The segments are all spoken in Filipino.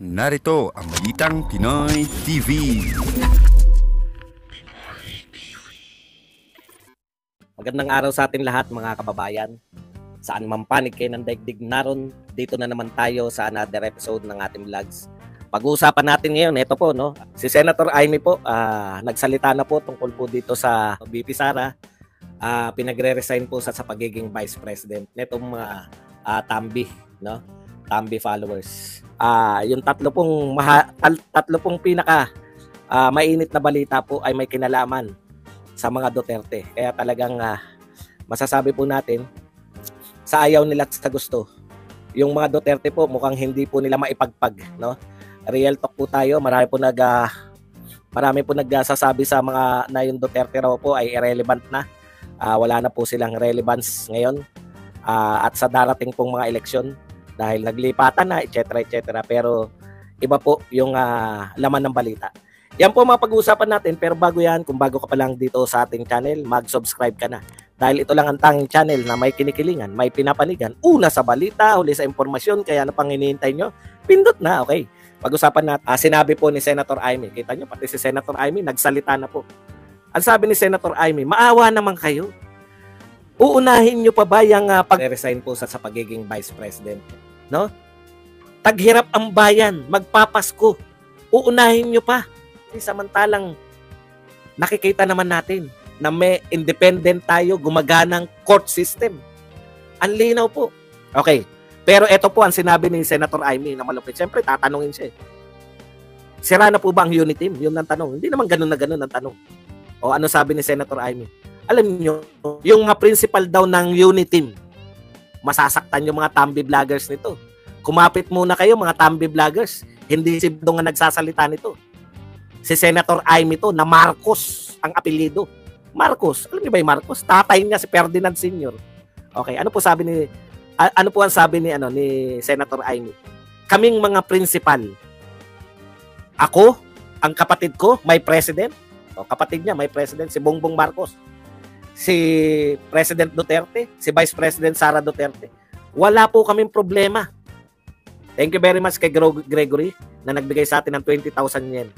Narito ang Balitang Pinoy TV. Magandang araw sa ating lahat mga kababayan. Saan man panig kayo ng daigdig naron, dito na naman tayo sa another episode ng ating vlogs. Pag-uusapan natin ngayon, ito po, no? Si Senator Amy po, nagsalita na po tungkol po dito sa VP Sara. Pinagre-resign po sa pagiging Vice President nitong mga Tambi, no? Tambi followers. Yung tatlo pong pinaka mainit na balita po ay may kinalaman sa mga Duterte. Kaya talagang masasabi po natin sa ayaw nila at sa gusto. Yung mga Duterte po mukhang hindi po nila maipagpag, no? Real talk po tayo. Marami po nagsasabi sa mga na yung Duterte raw po ay irrelevant na. Wala na po silang relevance ngayon. At sa darating pong mga eleksyon dahil naglipatan na, etc. Pero iba po yung laman ng balita. Yan po mga pag-uusapan natin. Pero bago yan, kung bago ka pa lang dito sa ating channel, mag-subscribe ka na. Dahil ito lang ang tanging channel na may kinikilingan, may pinapanigan. Una sa balita, huli sa impormasyon. Kaya ano pang hinihintay nyo? Pindot na, okay. Pag-usapan natin, sinabi po ni Senator Amy. Kita nyo, pati si Senator Amy, nagsalita na po. Ang sabi ni Senator Amy, maawa naman kayo. Uunahin nyo pa ba yung pag-resign po sa pagiging Vice President? No? Taghirap ang bayan, magpapasko. Uunahin nyo pa. Samantalang nakikita naman natin na may independent tayo, gumaganang court system. Ang linaw po. Okay. Pero ito po ang sinabi ni Senator Amy na malupit. Siyempre, tatanungin siya. Sira na po ba ang unity team? Yun ang tanong. Hindi naman ganun na ganun ang tanong. O ano sabi ni Senator Amy? Alam niyo, yung principal daw ng unity team, masasaktan yung mga Tambi vloggers nito. Kumapit muna kayo mga Tambi vloggers. Hindi si Bdo nga nagsasalita nito. Si Senator Amy to na Marcos ang apelyido. Marcos. Alam niyo ba yung Marcos? Tatay niya si Ferdinand Sr. Okay, ano po ang sabi ni Senator Amy? Kaming mga principal. Ako, ang kapatid ko, may president. O, kapatid niya, may president, si Bongbong Marcos. Si President Duterte, si Vice President Sara Duterte. Wala po kaming problema. Thank you very much kay Gregory na nagbigay sa atin ng 20,000 yen.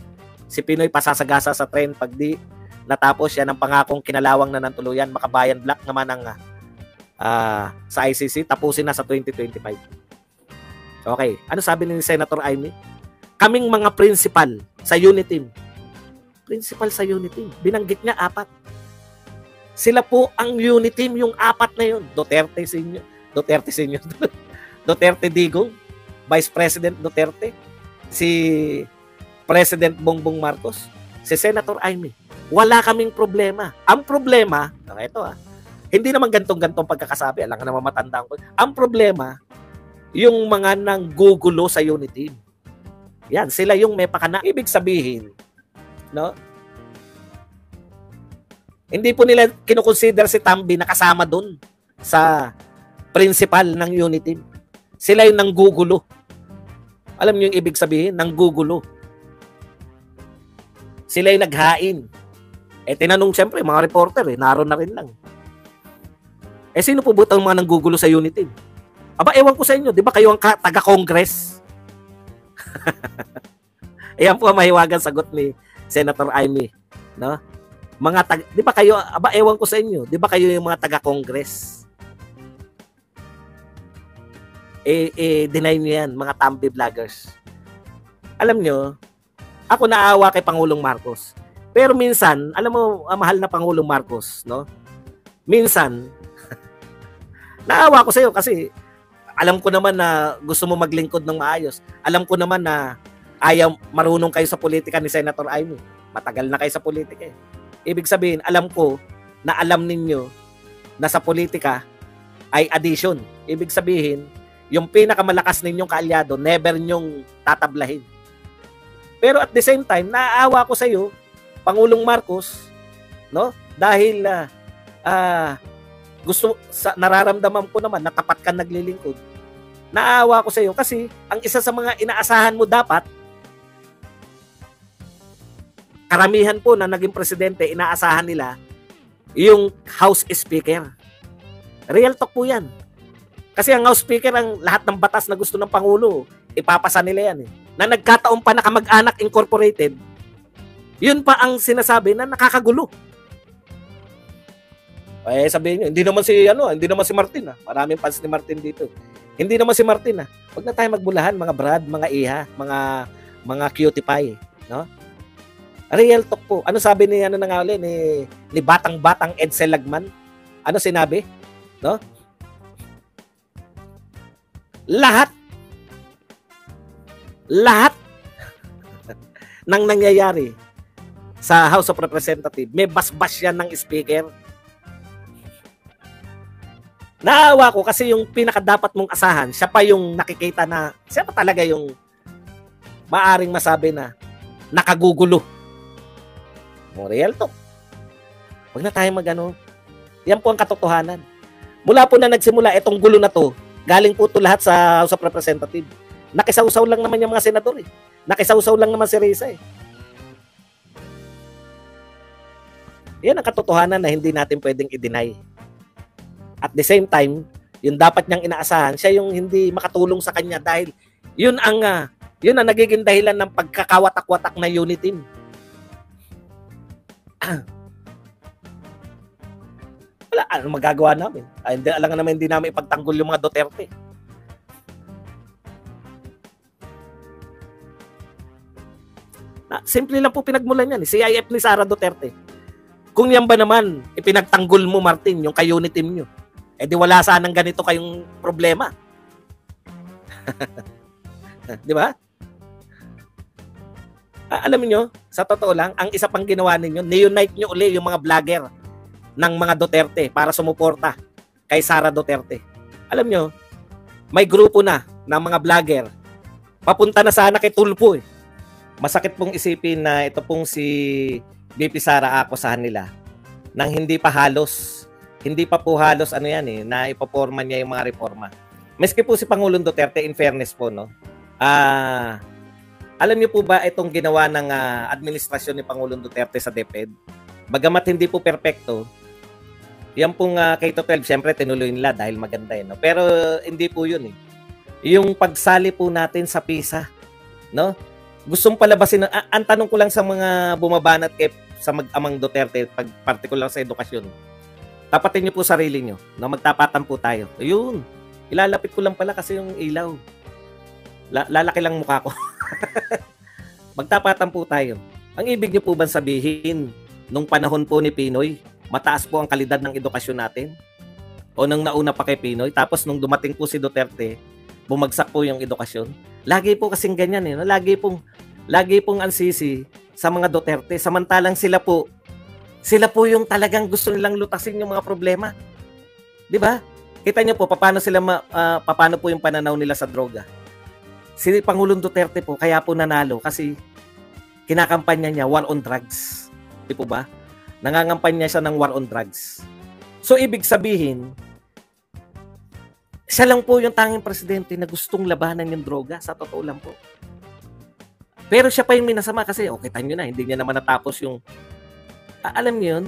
Si Pinoy pasasagasa sa tren pag di natapos yan ang pangakong kinalawang na ng tuluyan. Makabayan Black naman ang sa ICC, tapusin na sa 2025. Okay, ano sabi ni Senator Amy? Kaming mga principal sa unity team. Principal sa unity team. Binanggit niya 4. Sila po ang unity team, yung 4 na yun. Duterte Senior. Duterte Digong, Vice President Duterte, si President Bongbong Marcos, si Senator Amy. Wala kaming problema. Ang problema, ito hindi naman gantong-gantong pagkakasabi, alam ka naman matandaan ko. Ang problema, yung mga nanggugulo sa unity team. Yan, sila yung may pakana. Ibig sabihin, no? Hindi po nila kinukonsider si Tambi na kasama doon sa principal ng unity team. Sila yung nanggugulo. Alam niyo yung ibig sabihin? Nanggugulo. Sila yung naghain. Tinanong siyempre, mga reporter, naroon na rin lang. Sino po ba ang mga nanggugulo sa unity team? Aba, ewan ko sa inyo, di ba kayo ang taga-Congress? Ayan po ang mahiwagang sagot ni Senator Amy, no? Di ba kayo, aba, ewan ko sa inyo, di ba kayo yung mga taga-Congress? Deny nyo yan, mga Tambi vloggers. Alam nyo, ako naawa kay Pangulong Marcos. Pero minsan, alam mo, mahal na Pangulong Marcos, no? Minsan, naawa ko sa iyo kasi alam ko naman na gusto mo maglingkod ng maayos. Alam ko naman na marunong kayo sa politika ni Senator Amy. Matagal na kayo sa politika. Ibig sabihin, alam ko na alam ninyo na sa politika ay addition. Ibig sabihin, yung pinakamalakas ninyong kaalyado, never nyong tatablahin. Pero at the same time, naaawa ko sa iyo, Pangulong Marcos, no? Dahil nararamdaman ko naman na tapat ka naglilingkod. Naawa ko sa iyo kasi ang isa sa mga inaasahan mo dapat, karamihan po na naging presidente, inaasahan nila yung House Speaker. Real talk po yan. Kasi ang House Speaker, ang lahat ng batas na gusto ng Pangulo, ipapasa nila yan. na nagkataon pa na kamag-anak incorporated, yun pa ang sinasabi na nakakagulo. Eh sabihin niyo, hindi naman si Martin ah. Maraming fans ni Martin dito. Hindi naman si Martin ah. Huwag na tayo magbulahan, mga Brad, mga Iha, mga cutie pie, no? Real talk po. Ano sabi ni ni batang-batang Edsel Lagman? Ano sinabi? No? Lahat ng nangyayari sa House of Representatives, may basbas yan ng speaker. Naawa ko kasi yung pinakadapat mong asahan, siya pa yung nakikita na, siya pa talaga yung maaring masabi na nakagugulo. Real talk. Huwag na tayo mag-ano. Yan po ang katotohanan. Mula po na nagsimula itong gulo na to, galing po ito lahat sa House of Representatives. Nakisawsaw lang naman yung mga senador eh. Nakisawsaw lang naman si Risa eh. Yan ang katotohanan na hindi natin pwedeng i-deny. At the same time, yung dapat niyang inaasahan, siya yung hindi makatulong sa kanya dahil yun ang nagiging dahilan ng pagkakawatak-watak na unit team. Wala, ano magagawa namin? Alam naman hindi namin ipagtanggol yung mga Duterte. Simple lang po pinagmulan yan. CIF ni Sara Duterte. Kung yan ba naman, ipinagtanggol mo, Martin, yung ka-unit team nyo, eh di wala sanang ganito kayong problema. Di ba? Alam niyo, sa totoo lang, ang isa pang ginawa ninyo, ni-unite nyo uli yung mga vlogger ng mga Duterte para sumuporta kay Sara Duterte. Alam nyo, may grupo na ng mga vlogger. Papunta na sana kay Tulfo eh. Masakit pong isipin na ito pong si BP Sara akusahan nila nang hindi pa po halos ano yan eh, na ipoporma niya yung mga reforma. Maski po si Pangulong Duterte, in fairness po, no? Alam niyo po ba itong ginawa ng administrasyon ni Pangulong Duterte sa DepEd? Bagamat hindi po perpekto, yan pong K-12, siyempre tinuloy nila dahil maganda eh, no? Pero hindi po yun eh. Yung pagsali po natin sa PISA, no? Gustong palabasin, ang tanong ko lang sa mga bumabanat sa mag-amang Duterte, particular sa edukasyon, tapatin niyo po sarili niyo, no? Magtapatan po tayo. Ayun, ilalapit ko lang pala kasi yung ilaw. Lalaki lang mukha ko. Magtapatan po tayo. Ang ibig niyo po ba sabihin, nung panahon po ni Pinoy, mataas po ang kalidad ng edukasyon natin? O nang nauna pa kay Pinoy, tapos nung dumating po si Duterte, bumagsak po yung edukasyon? Lagi po kasing ganyan eh. No? Lagi pong ansisi sa mga Duterte. Samantalang sila po yung talagang gusto nilang lutasin yung mga problema. Di ba? Kita niyo po paano po yung pananaw nila sa droga. Si Pangulong Duterte po kaya po nanalo kasi kinakampanya niya war on drugs. Di po ba? Nangangampanya siya ng war on drugs. So ibig sabihin, siya lang po yung tanging presidente na gustong labanan yung droga. Sa totoo lang po. Pero siya pa yung minasama kasi, kita nyo na, hindi niya naman natapos yung... alam niyo yun?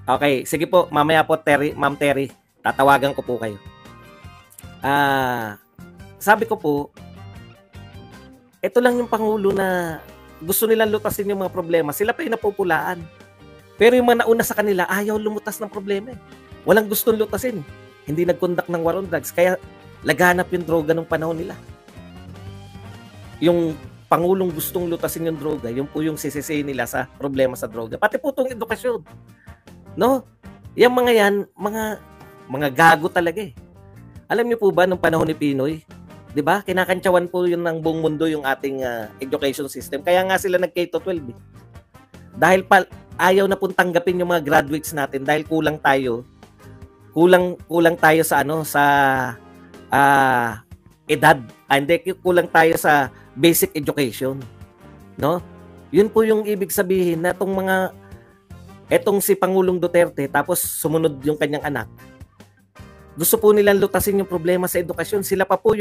Okay, sige po, mamaya po, Ma'am Terry, tatawagan ko po kayo. Sabi ko po, ito lang yung Pangulo na gusto nilang lutasin yung mga problema. Sila pa yung napupulaan. Pero yung mga nauna sa kanila, ayaw lumutas ng problema. Walang gustong lutasin. Hindi nag-conduct ng war on drugs. Kaya laganap yung droga nung panahon nila. Yung Pangulong gustong lutasin yung droga, yung po yung sisisi nila sa problema sa droga. Pati po itong edukasyon. No? Yung mga yan, mga gago talaga eh. Alam niyo po ba nung panahon ni Pinoy, 'di ba? Kinakantsawan po yun ng buong mundo yung ating education system. Kaya nga sila nag-K-12 eh. Dahil ayaw na pong tanggapin yung mga graduates natin dahil kulang tayo sa edad. Hindi, kulang tayo sa basic education. No? Yun po yung ibig sabihin na etong si Pangulong Duterte tapos sumunod yung kanyang anak. Gusto po nilang lutasin yung problema sa edukasyon. Sila pa po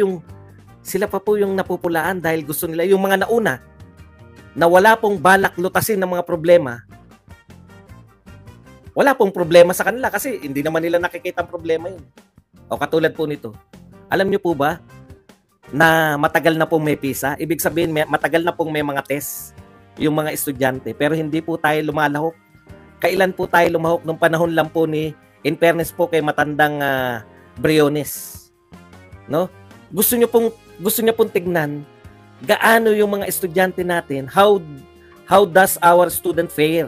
yung napupulaan dahil gusto nila yung mga nauna na wala pong balak lutasin ng mga problema. Wala pong problema sa kanila kasi hindi naman nila nakikita ang problema yun. O katulad po nito. Alam niyo po ba, na matagal na pong may PISA. Ibig sabihin, matagal na pong may mga test yung mga estudyante. Pero hindi po tayo lumalahok. Kailan po tayo lumahok? Nung panahon lang po in fairness po kay matandang Briones. No? Gusto niyo pong tignan gaano yung mga estudyante natin, how does our student fare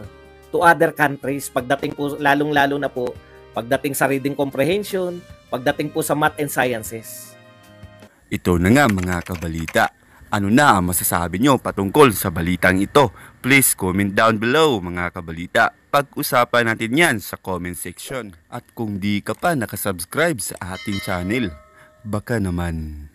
to other countries pagdating po, lalong-lalo na po pagdating sa reading comprehension, pagdating po sa math and sciences. Ito na nga mga kabalita. Ano na ang masasabi nyo patungkol sa balitang ito? Please comment down below mga kabalita. Pag-usapan natin yan sa comment section. At kung di ka pa nakasubscribe sa ating channel, baka naman